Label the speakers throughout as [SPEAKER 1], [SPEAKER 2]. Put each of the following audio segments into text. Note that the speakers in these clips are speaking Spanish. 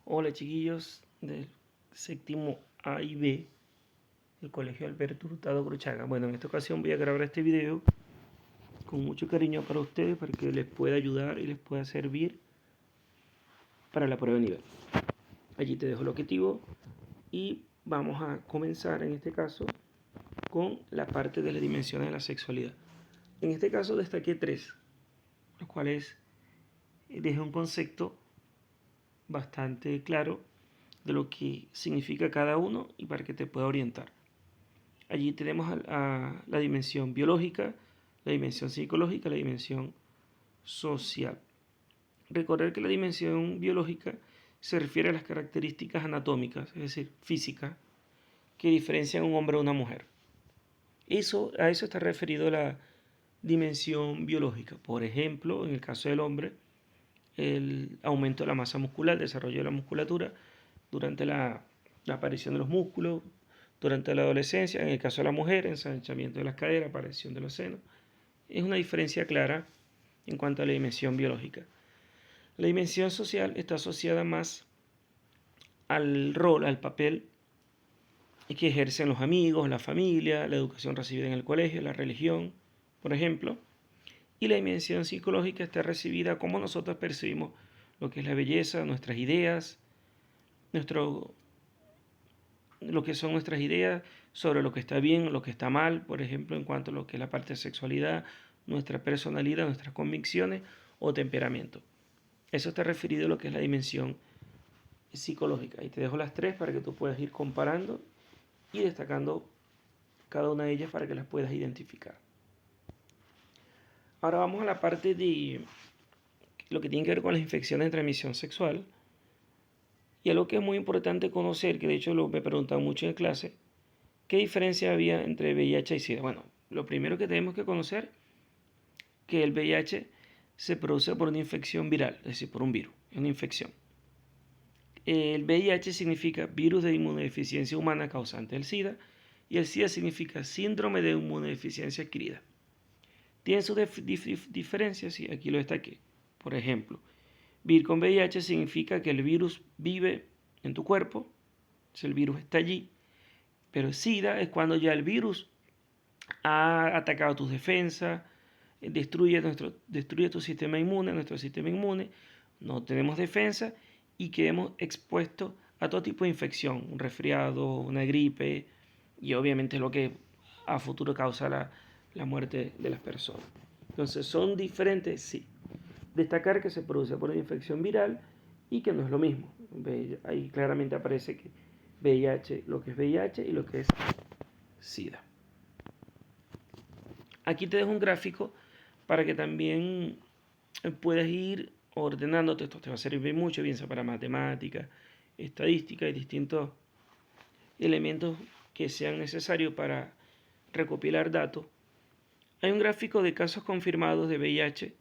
[SPEAKER 1] Hola chiquillos del séptimo A y B del Colegio Alberto Hurtado Cruchaga. Bueno, en esta ocasión voy a grabar este video con mucho cariño para ustedes para que les pueda ayudar y les pueda servir para la prueba de nivel. Allí te dejo el objetivo y vamos a comenzar en este caso con la parte de las dimensiones de la sexualidad. En este caso destaqué tres, los cuales dejé un concepto bastante claro de lo que significa cada uno y para que te pueda orientar. Allí tenemos a la dimensión biológica, la dimensión psicológica, la dimensión social. Recordar que la dimensión biológica se refiere a las características anatómicas, es decir, físicas, que diferencian a un hombre de una mujer. A eso está referido la dimensión biológica. Por ejemplo, en el caso del hombre, el aumento de la masa muscular, el desarrollo de la musculatura durante la aparición de los músculos, durante la adolescencia, en el caso de la mujer, ensanchamiento de las caderas, aparición de los senos. Es una diferencia clara en cuanto a la dimensión biológica. La dimensión social está asociada más al rol, al papel que ejercen los amigos, la familia, la educación recibida en el colegio, la religión, por ejemplo. Y la dimensión psicológica está recibida como nosotros percibimos lo que es la belleza, nuestras ideas, nuestro, lo que son nuestras ideas sobre lo que está bien, lo que está mal, por ejemplo, en cuanto a lo que es la parte de sexualidad, nuestra personalidad, nuestras convicciones o temperamento. Eso está referido a lo que es la dimensión psicológica. Y te dejo las tres para que tú puedas ir comparando y destacando cada una de ellas para que las puedas identificar. Ahora vamos a la parte de lo que tiene que ver con las infecciones de transmisión sexual. Y algo que es muy importante conocer, que de hecho me preguntan mucho en clase, ¿qué diferencia había entre VIH y SIDA? Bueno, lo primero que tenemos que conocer que el VIH se produce por una infección viral, es decir, por un virus, es una infección. El VIH significa virus de inmunodeficiencia humana causante del SIDA y el SIDA significa síndrome de inmunodeficiencia adquirida. ¿Tienen sus diferencias? Sí, aquí lo destaqué. Por ejemplo, vivir con VIH significa que el virus vive en tu cuerpo, el virus está allí, pero SIDA es cuando ya el virus ha atacado tus defensas, destruye tu sistema inmune, nuestro sistema inmune, no tenemos defensa y quedemos expuestos a todo tipo de infección, un resfriado, una gripe y obviamente lo que a futuro causa la muerte de las personas. Entonces, ¿son diferentes? Sí. Destacar que se produce por una infección viral y que no es lo mismo. Ahí claramente aparece que VIH, lo que es VIH y lo que es SIDA. Aquí te dejo un gráfico para que también puedas ir ordenándote. Esto te va a servir mucho, bien sea para matemáticas, estadística y distintos elementos que sean necesarios para recopilar datos. Hay un gráfico de casos confirmados de VIH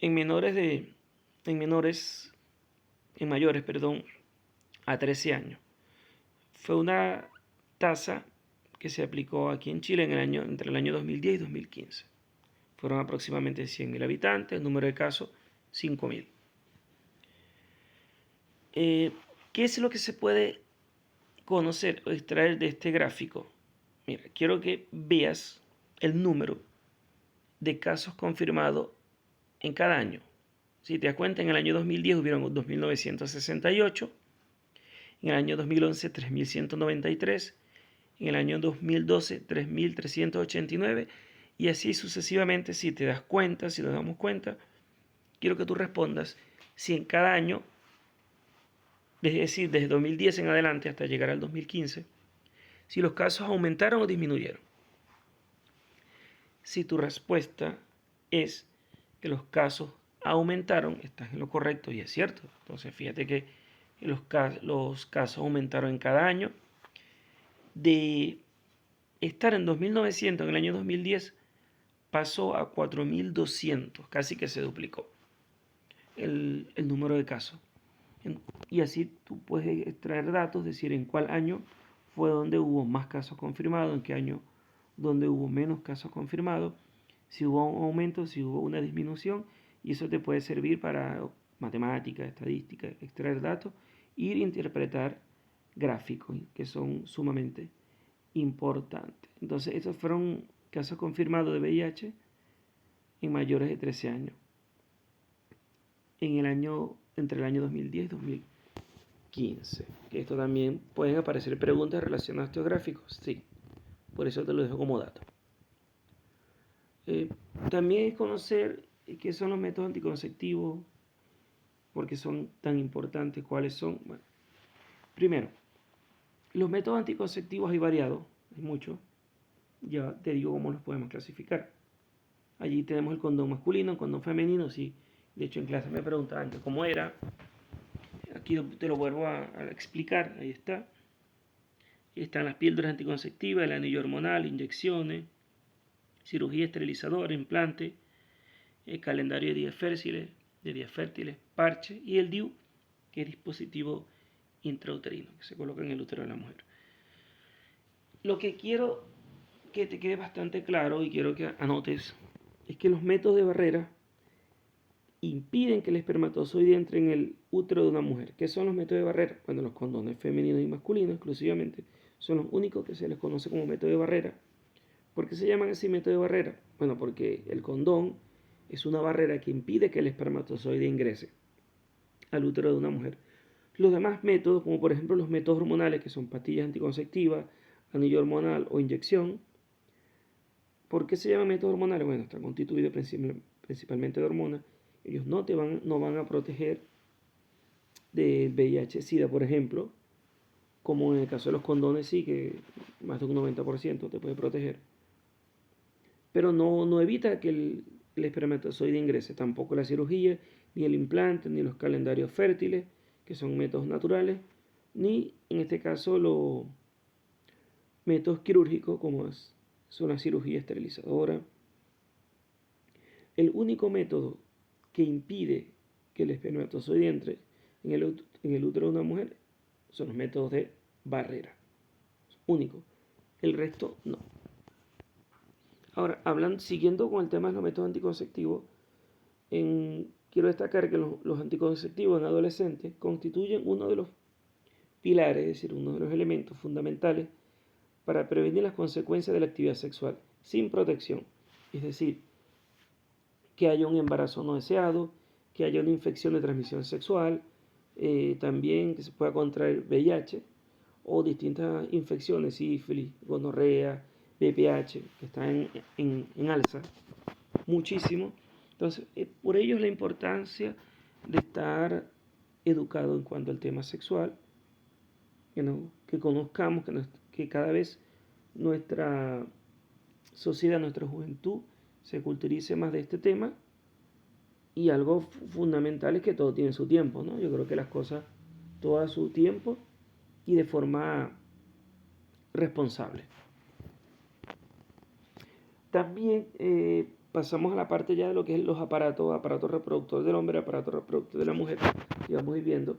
[SPEAKER 1] en mayores, a 13 años. Fue una tasa que se aplicó aquí en Chile entre el año 2010 y 2015. Fueron aproximadamente 100.000 habitantes, el número de casos 5.000. ¿Qué es lo que se puede conocer o extraer de este gráfico? Mira, quiero que veas el número de casos confirmados en cada año. Si te das cuenta, en el año 2010 hubieron 2.968, en el año 2011 3.193, en el año 2012 3.389 y así sucesivamente. Si te das cuenta, si nos damos cuenta, quiero que tú respondas si en cada año, es decir, desde 2010 en adelante hasta llegar al 2015, si los casos aumentaron o disminuyeron. Si tu respuesta es que los casos aumentaron, estás en lo correcto y es cierto. Entonces fíjate que los casos aumentaron en cada año. De estar en 2.900 en el año 2010 pasó a 4.200, casi que se duplicó el número de casos. Y así tú puedes extraer datos, decir en cuál año fue donde hubo más casos confirmados, en qué año donde hubo menos casos confirmados, si hubo un aumento, si hubo una disminución, y eso te puede servir para matemáticas, estadísticas, extraer datos e interpretar gráficos, que son sumamente importantes. Entonces, estos fueron casos confirmados de VIH en mayores de 13 años entre el año 2010 y 2015. Que esto también pueden aparecer preguntas relacionadas a estos gráficos, sí, por eso te lo dejo como dato. También es conocer qué son los métodos anticonceptivos, porque son tan importantes, cuáles son. Bueno, primero, los métodos anticonceptivos hay variados, hay muchos. Ya te digo cómo los podemos clasificar. Allí tenemos el condón masculino, el condón femenino, sí. De hecho, en clase me preguntaban que cómo era. Aquí te lo vuelvo a explicar, ahí está. Están las píldoras anticonceptivas, el anillo hormonal, inyecciones, cirugía esterilizadora, implante, el calendario de días fértiles, parche y el DIU, que es dispositivo intrauterino, que se coloca en el útero de la mujer. Lo que quiero que te quede bastante claro y quiero que anotes es que los métodos de barrera impiden que el espermatozoide entre en el útero de una mujer. ¿Qué son los métodos de barrera? Bueno, los condones femeninos y masculinos exclusivamente son los únicos que se les conoce como método de barrera. ¿Por qué se llaman así método de barrera? Bueno, porque el condón es una barrera que impide que el espermatozoide ingrese al útero de una mujer. Los demás métodos, como por ejemplo los métodos hormonales, que son pastillas anticonceptivas, anillo hormonal o inyección. ¿Por qué se llaman métodos hormonales? Bueno, están constituidos principalmente de hormonas. Ellos no van a proteger del VIH-Sida, por ejemplo, como en el caso de los condones sí, que más de un 90% te puede proteger. Pero no evita que el espermatozoide ingrese, tampoco la cirugía, ni el implante, ni los calendarios fértiles, que son métodos naturales, ni en este caso los métodos quirúrgicos como son la cirugía esterilizadora. El único método que impide que el espermatozoide entre en el útero de una mujer son los métodos de barrera. Único. El resto no. Ahora, siguiendo con el tema de los métodos anticonceptivos, quiero destacar que los anticonceptivos en adolescentes constituyen uno de los pilares, es decir, uno de los elementos fundamentales para prevenir las consecuencias de la actividad sexual sin protección. Es decir, que haya un embarazo no deseado, que haya una infección de transmisión sexual, también que se pueda contraer VIH o distintas infecciones, sífilis, gonorrea, VPH, que están en alza muchísimo. Entonces, por ello es la importancia de estar educado en cuanto al tema sexual, que conozcamos que cada vez nuestra sociedad, nuestra juventud se culturice más de este tema. Y algo fundamental es que todo tiene su tiempo, ¿no? Yo creo que las cosas, todo a su tiempo y de forma responsable. También pasamos a la parte ya de lo que es los aparatos reproductores del hombre, aparatos reproductores de la mujer, que vamos viendo.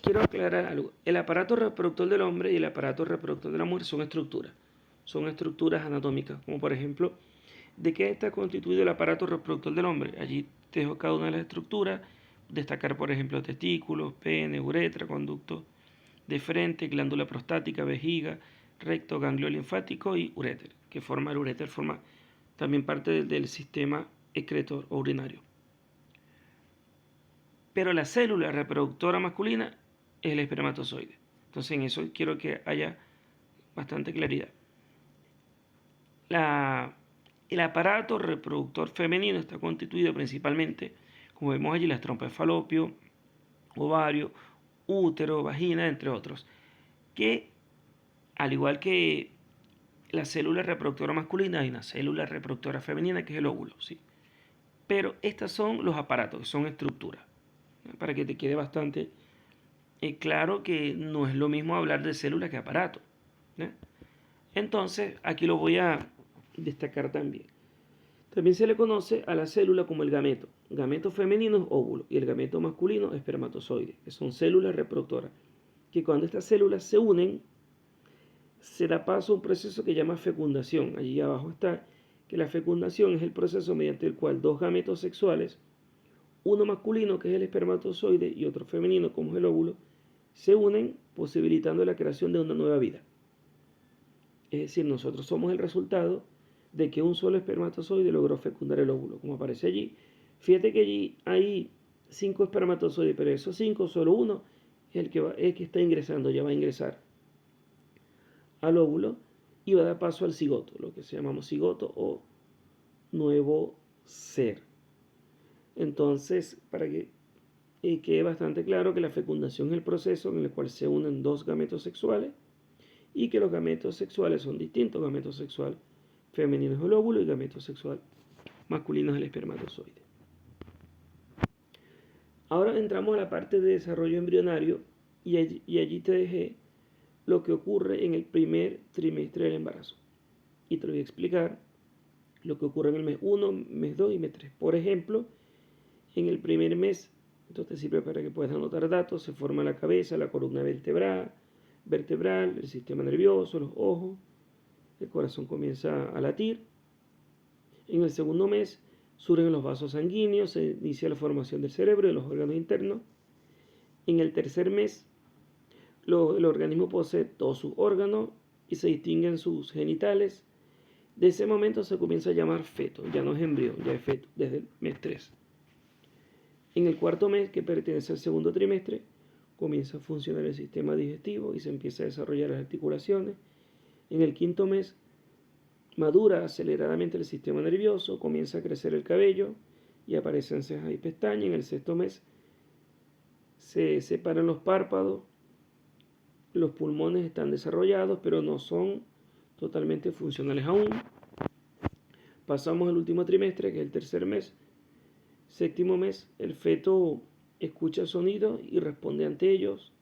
[SPEAKER 1] Quiero aclarar algo. El aparato reproductor del hombre y el aparato reproductor de la mujer son estructuras anatómicas, como por ejemplo, ¿de qué está constituido el aparato reproductor del hombre? Allí te dejo cada una de las estructuras, destacar por ejemplo testículos, pene, uretra, conducto de frente, glándula prostática, vejiga, recto, ganglio linfático y uréter, que forma el uréter, forma también parte del sistema excretor o urinario. Pero la célula reproductora masculina es el espermatozoide. Entonces en eso quiero que haya bastante claridad. El aparato reproductor femenino está constituido principalmente, como vemos allí, las trompas de falopio, ovario, útero, vagina, entre otros, que al igual que la célula reproductora masculina hay una célula reproductora femenina que es el óvulo, ¿sí? Pero estos son los aparatos, que son estructuras, ¿no? Para que te quede bastante claro que no es lo mismo hablar de célula que aparato, ¿no? Entonces, aquí lo voy a destacar también. También se le conoce a la célula como el gameto. Gameto femenino es óvulo y el gameto masculino es espermatozoide, que son células reproductoras. Que cuando estas células se unen, se da paso a un proceso que se llama fecundación. Allí abajo está que la fecundación es el proceso mediante el cual dos gametos sexuales uno masculino, que es el espermatozoide, y otro femenino, como es el óvulo, se unen, posibilitando la creación de una nueva vida. Es decir, nosotros somos el resultado de que un solo espermatozoide logró fecundar el óvulo, como aparece allí. Fíjate que allí hay 5 espermatozoides, pero de esos 5, solo uno es el que está ingresando, ya va a ingresar al óvulo y va a dar paso al cigoto, lo que se llamamos cigoto o nuevo ser. Entonces, para que quede bastante claro que la fecundación es el proceso en el cual se unen dos gametos sexuales y que los gametos sexuales son distintos. Gameto sexual femenino es el óvulo y gameto sexual masculino es el espermatozoide. Ahora entramos a la parte de desarrollo embrionario y allí te dejé lo que ocurre en el primer trimestre del embarazo. Y te lo voy a explicar lo que ocurre en el mes 1, mes 2 y mes 3. Por ejemplo, en el primer mes, esto te sirve para que puedas anotar datos, se forma la cabeza, la columna vertebral, el sistema nervioso, los ojos, el corazón comienza a latir. En el segundo mes surgen los vasos sanguíneos, se inicia la formación del cerebro y de los órganos internos. En el tercer mes, el organismo posee todos sus órganos y se distinguen sus genitales. De ese momento se comienza a llamar feto, ya no es embrión, ya es feto, desde el mes 3. En el cuarto mes, que pertenece al segundo trimestre, comienza a funcionar el sistema digestivo y se empieza a desarrollar las articulaciones. En el quinto mes, madura aceleradamente el sistema nervioso, comienza a crecer el cabello y aparecen cejas y pestañas. En el sexto mes, se separan los párpados, los pulmones están desarrollados, pero no son totalmente funcionales aún. Pasamos al último trimestre, que es el tercer mes. Séptimo mes, el feto escucha sonidos y responde ante ellos,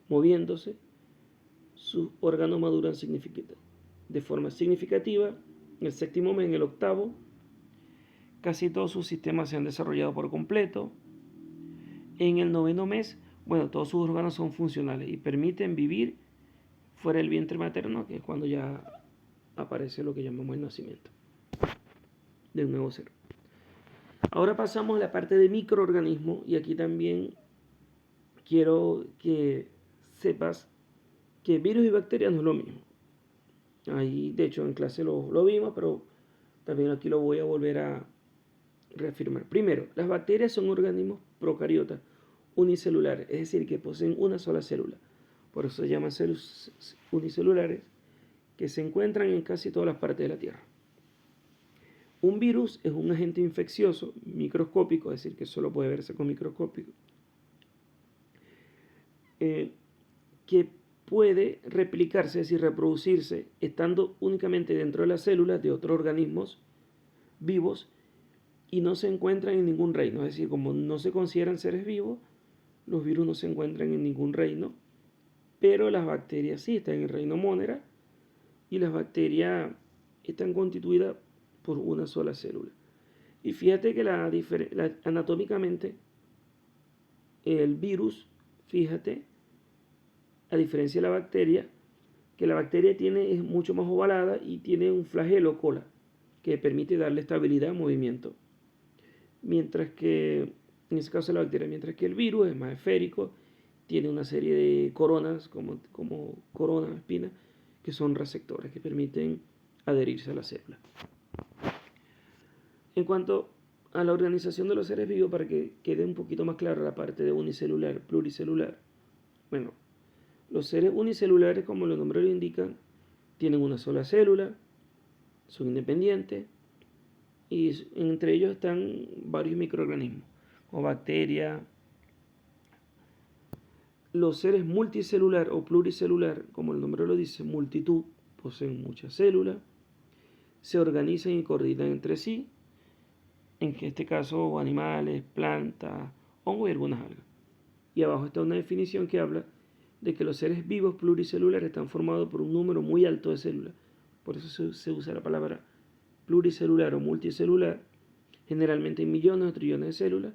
[SPEAKER 1] moviéndose. Sus órganos maduran de forma significativa. En el séptimo mes, en el octavo, casi todos sus sistemas se han desarrollado por completo. En el noveno mes, bueno, todos sus órganos son funcionales y permiten vivir fuera del vientre materno, que es cuando ya aparece lo que llamamos el nacimiento de un nuevo ser. Ahora pasamos a la parte de microorganismos y aquí también quiero que sepas que virus y bacterias no es lo mismo. Ahí, de hecho, en clase lo vimos, pero también aquí lo voy a volver a reafirmar. Primero, las bacterias son organismos procariotas unicelulares, es decir, que poseen una sola célula. Por eso se llaman células unicelulares, que se encuentran en casi todas las partes de la Tierra. Un virus es un agente infeccioso microscópico, es decir, que solo puede verse con microscópico, que puede replicarse, es decir, reproducirse, estando únicamente dentro de las células de otros organismos vivos y no se encuentran en ningún reino. Es decir, como no se consideran seres vivos, los virus no se encuentran en ningún reino, pero las bacterias sí están en el reino Monera y las bacterias están constituidas por una sola célula. Y fíjate que anatómicamente el virus, fíjate, a diferencia de la bacteria, que la bacteria es mucho más ovalada y tiene un flagelo cola que permite darle estabilidad al movimiento. Mientras que, en este caso la bacteria, mientras que el virus es más esférico, tiene una serie de coronas, como coronas, espinas, que son receptores que permiten adherirse a la célula. En cuanto a la organización de los seres vivos, para que quede un poquito más clara la parte de unicelular, pluricelular, bueno, los seres unicelulares, como los nombres lo indican, tienen una sola célula, son independientes y entre ellos están varios microorganismos o bacterias. Los seres multicelular o pluricelular, como el nombre lo dice, multitud, poseen muchas células, se organizan y coordinan entre sí, en este caso animales, plantas, hongos y algunas algas. Y abajo está una definición que habla de que los seres vivos pluricelulares están formados por un número muy alto de células. Por eso se usa la palabra pluricelular o multicelular, generalmente en millones o trillones de células,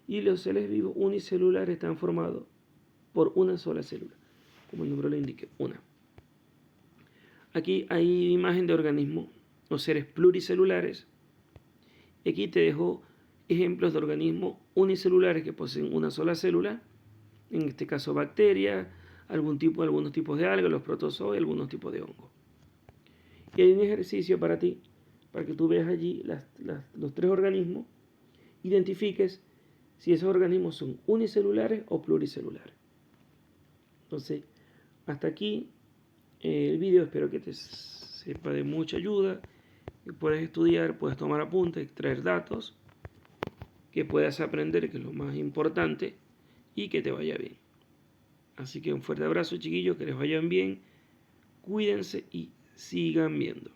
[SPEAKER 1] y los seres vivos unicelulares están formados por una sola célula, como el nombre lo indique, una. Aquí hay imagen de organismos o seres pluricelulares. Aquí te dejo ejemplos de organismos unicelulares que poseen una sola célula, en este caso bacterias, algunos tipos de algas, los protozoos y algunos tipos de hongos. Y hay un ejercicio para ti, para que tú veas allí los 3 organismos, identifiques si esos organismos son unicelulares o pluricelulares. Entonces, hasta aquí el video, espero que te sepa de mucha ayuda, que puedes estudiar, puedes tomar apuntes, extraer datos, que puedas aprender, que es lo más importante, y que te vaya bien. Así que un fuerte abrazo, chiquillos, que les vayan bien, cuídense y sigan viendo.